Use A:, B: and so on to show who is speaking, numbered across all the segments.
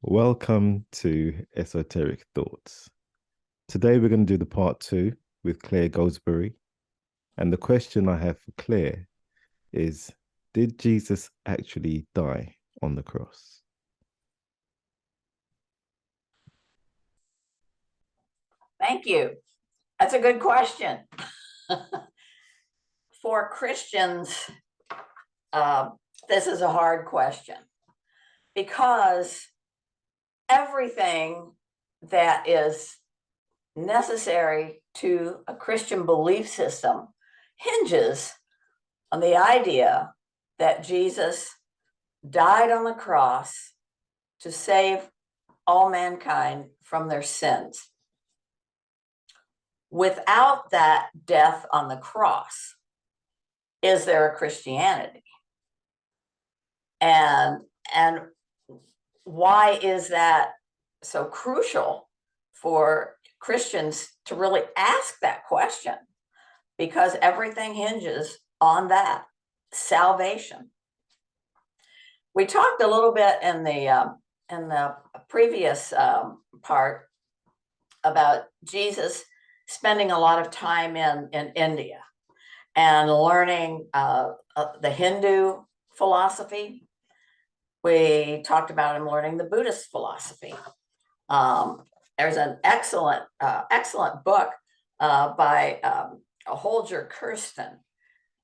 A: Welcome to Esoteric Thoughts. Today we're going to do the part two with Clare Goldsberry. And the question I have for Clare is, did Jesus actually die on the cross?
B: Thank you. That's a good question. For Christians, uh, this is a hard question because everything that is necessary to a Christian belief system hinges on the idea that Jesus died on the cross to save all mankind from their sins. Without that death on the cross, is there a Christianity? And why is that so crucial for Christians to really ask that question? Because everything hinges on that salvation. We talked a little bit in the previous part about Jesus spending a lot of time in India and learning the Hindu philosophy. We talked about him learning the Buddhist philosophy. There's an excellent book by Holger Kirsten,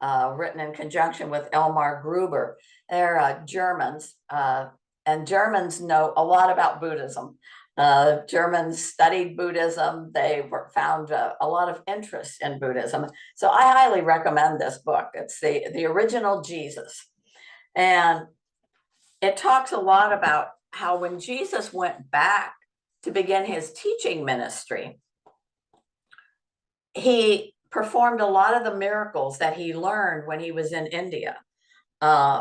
B: written in conjunction with Elmar Gruber. They're Germans, and Germans know a lot about Buddhism. Germans studied Buddhism. They found a lot of interest in Buddhism. So I highly recommend this book. It's the original Jesus. And it talks a lot about how when Jesus went back to begin his teaching ministry, he performed a lot of the miracles that he learned when he was in India.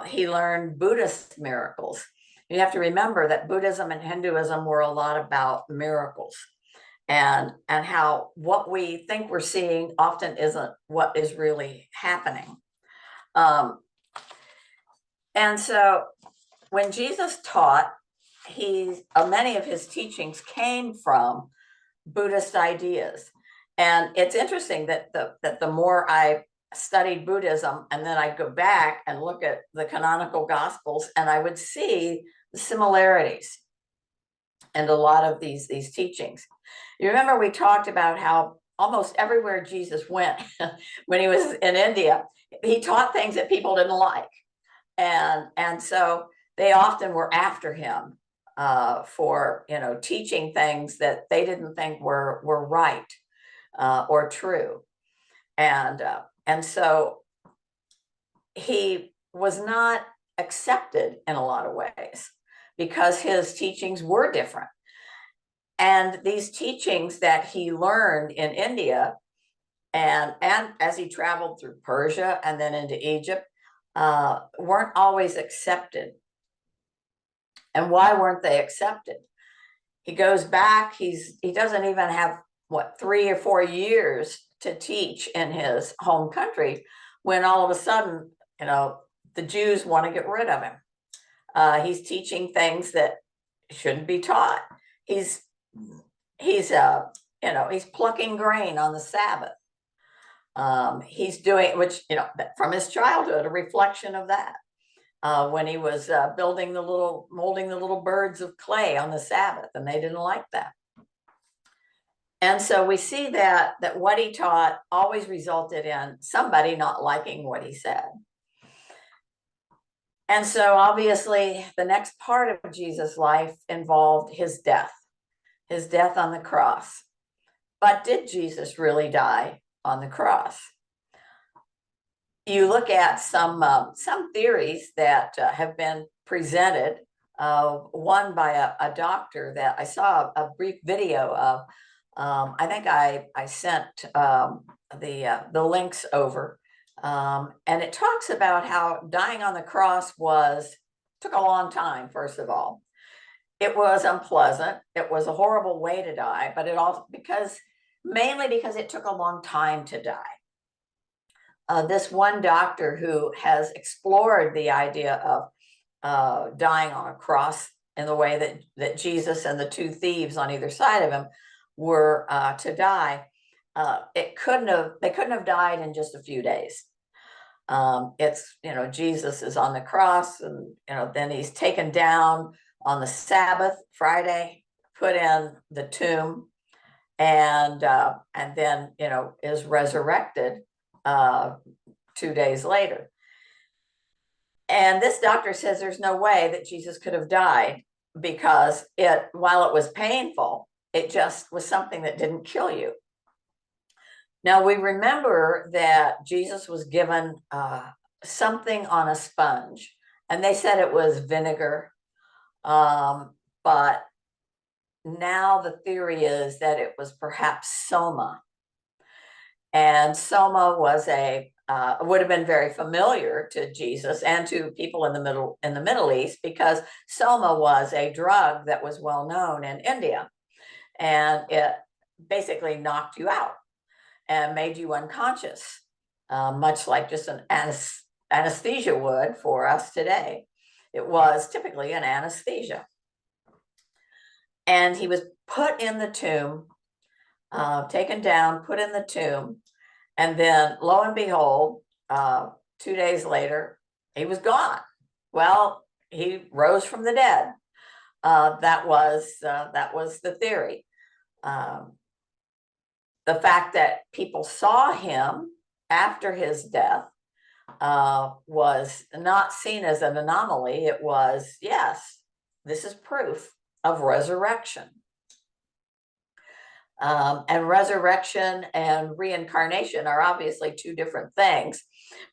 B: He learned Buddhist miracles. You have to remember that Buddhism and Hinduism were a lot about miracles, and how what we think we're seeing often isn't what is really happening. And so when Jesus taught, many of his teachings came from Buddhist ideas. And it's interesting that the more I studied Buddhism, and then I'd go back and look at the canonical Gospels, and I would see the similarities in a lot of these teachings. You remember we talked about how almost everywhere Jesus went when he was in India, he taught things that people didn't like. And so they often were after him for teaching things that they didn't think were right or true. And so he was not accepted in a lot of ways because his teachings were different. And these teachings that he learned in India and as he traveled through Persia and then into Egypt, weren't always accepted. And why weren't they accepted? He goes back, he doesn't even have 3 or 4 years to teach in his home country when all of a sudden, the Jews want to get rid of him. He's teaching things that shouldn't be taught. He's plucking grain on the Sabbath. He's doing, which, from his childhood, a reflection of that. When he was molding the little birds of clay on the Sabbath, and they didn't like that. And so we see that what he taught always resulted in somebody not liking what he said. And so obviously the next part of Jesus' life involved his death on the cross. But did Jesus really die on the cross? You look at some theories that have been presented. One by a doctor that I saw a brief video of. I think I sent the links over, and it talks about how dying on the cross took a long time. First of all, it was unpleasant. It was a horrible way to die, but it also mainly because it took a long time to die. This one doctor who has explored the idea of dying on a cross in the way that Jesus and the two thieves on either side of him were to die, they couldn't have died in just a few days. It's, Jesus is on the cross, and, then he's taken down on the Sabbath, Friday, put in the tomb, and then, is resurrected 2 days later. And this doctor says there's no way that Jesus could have died, because while it was painful, it just was something that didn't kill you. Now, we remember that Jesus was given something on a sponge, and they said it was vinegar. But now the theory is that it was perhaps soma. And soma was would have been very familiar to Jesus and to people in the Middle East, because soma was a drug that was well known in India, and it basically knocked you out and made you unconscious, much like just an anesthesia would for us today. It was typically an anesthesia. And he was put in the tomb, taken down, put in the tomb, and then lo and behold, 2 days later, he was gone. Well, he rose from the dead. That was the theory. The fact that people saw him after his death was not seen as an anomaly. It was, yes, this is proof of resurrection. And resurrection and reincarnation are obviously two different things,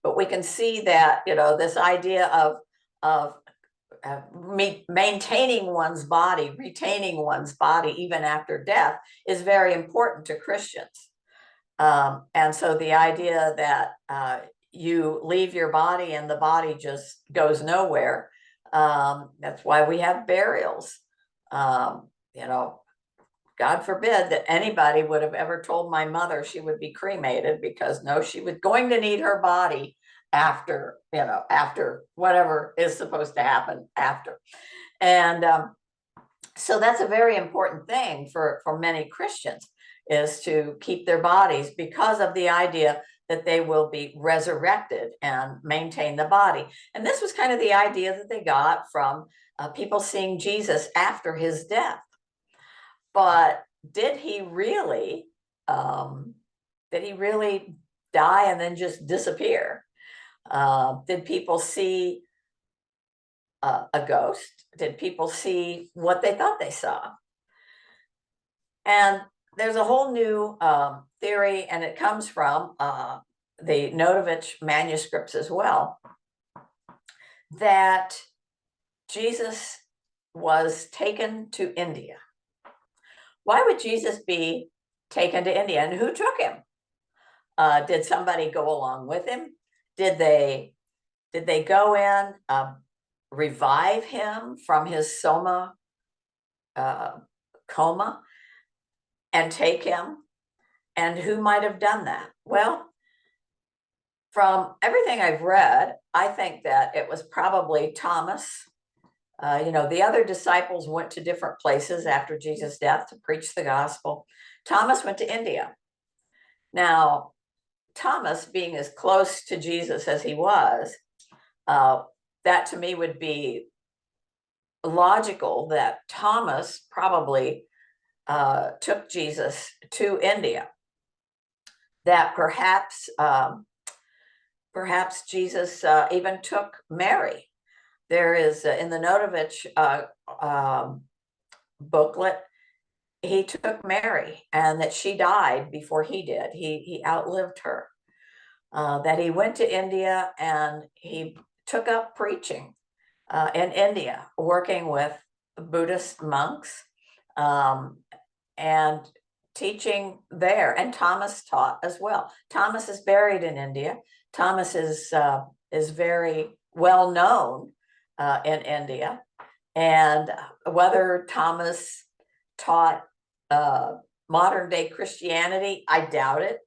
B: but we can see that, this idea of maintaining one's body, retaining one's body even after death is very important to Christians. And so the idea that you leave your body and the body just goes nowhere, that's why we have burials. God forbid that anybody would have ever told my mother she would be cremated, because no, she was going to need her body after whatever is supposed to happen after. And so that's a very important thing for many Christians, is to keep their bodies, because of the idea that they will be resurrected and maintain the body. And this was kind of the idea that they got from people seeing Jesus after his death. But did he really die and then just disappear? Did people see a ghost? Did people see what they thought they saw? And there's a whole new theory, and it comes from the Notovich manuscripts as well, that Jesus was taken to India. Why would Jesus be taken to India, and who took him? Did somebody go along with him? Did they go in, revive him from his soma coma and take him? And who might have done that? Well, from everything I've read, I think that it was probably Thomas. The other disciples went to different places after Jesus' death to preach the gospel. Thomas went to India. Now, Thomas, being as close to Jesus as he was, that to me would be logical that Thomas probably took Jesus to India. That perhaps Jesus even took Mary. There is in the Notovich booklet, he took Mary, and that she died before he did. He outlived her. That he went to India and he took up preaching in India, working with Buddhist monks and teaching there. And Thomas taught as well. Thomas is buried in India. Thomas is very well known in India. And whether Thomas taught modern day Christianity, I doubt it.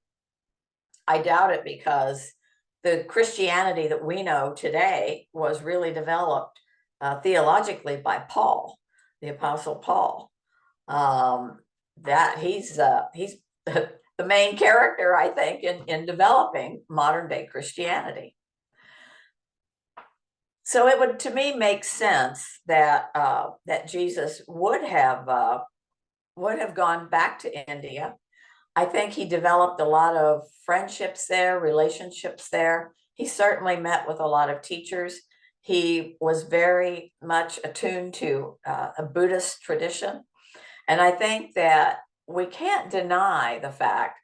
B: I doubt it, because the Christianity that we know today was really developed theologically by Paul. the Apostle Paul. That he's the main character, I think, in developing modern day Christianity. So it would, to me, make sense that that Jesus would have gone back to India. I think he developed a lot of friendships there, relationships there. He certainly met with a lot of teachers. He was very much attuned to a Buddhist tradition. And I think that we can't deny the fact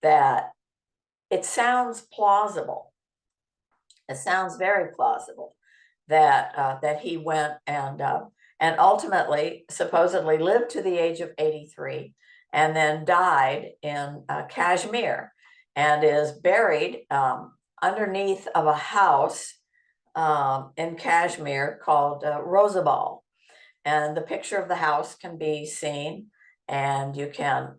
B: that it sounds plausible. It sounds very plausible that that he went and ultimately supposedly lived to the age of 83 and then died in Kashmir and is buried underneath of a house in Kashmir called Rosabal. And the picture of the house can be seen, and you can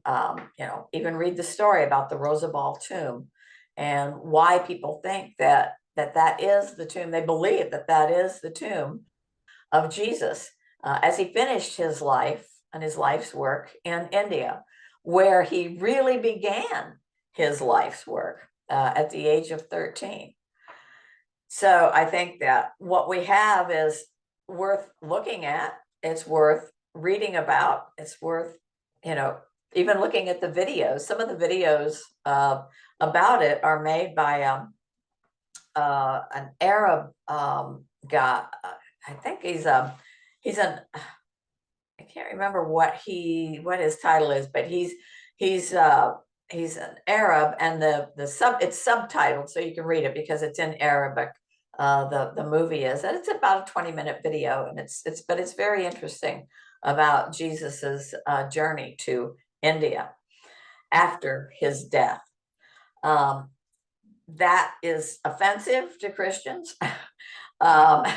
B: even read the story about the Rosabal tomb and why people think that that is the tomb. They believe that that is the tomb of Jesus as he finished his life and his life's work in India, where he really began his life's work at the age of 13. So I think that what we have is worth looking at. It's worth reading about. It's worth, even looking at the videos. Some of the videos about it are made by an Arab guy. I think he's an I can't remember what his title is, but he's an Arab, and it's subtitled so you can read it because it's in Arabic. The movie is, and it's about a 20-minute video, and it's very interesting about Jesus's journey to India after his death. That is offensive to Christians, and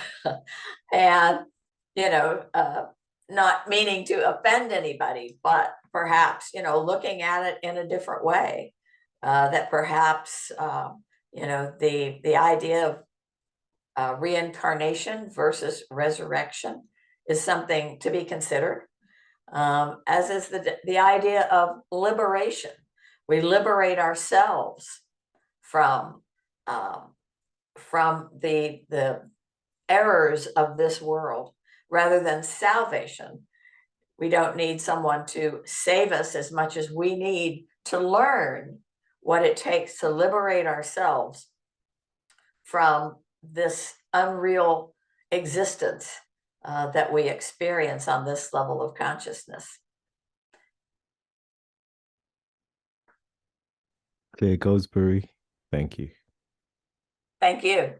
B: not meaning to offend anybody, but perhaps looking at it in a different way. That perhaps the idea of reincarnation versus resurrection is something to be considered, as is the idea of liberation. We liberate ourselves from the errors of this world rather than salvation. We don't need someone to save us as much as we need to learn what it takes to liberate ourselves from this unreal existence that we experience on this level of consciousness.
A: Clare Goldsberry, thank you.
B: Thank you.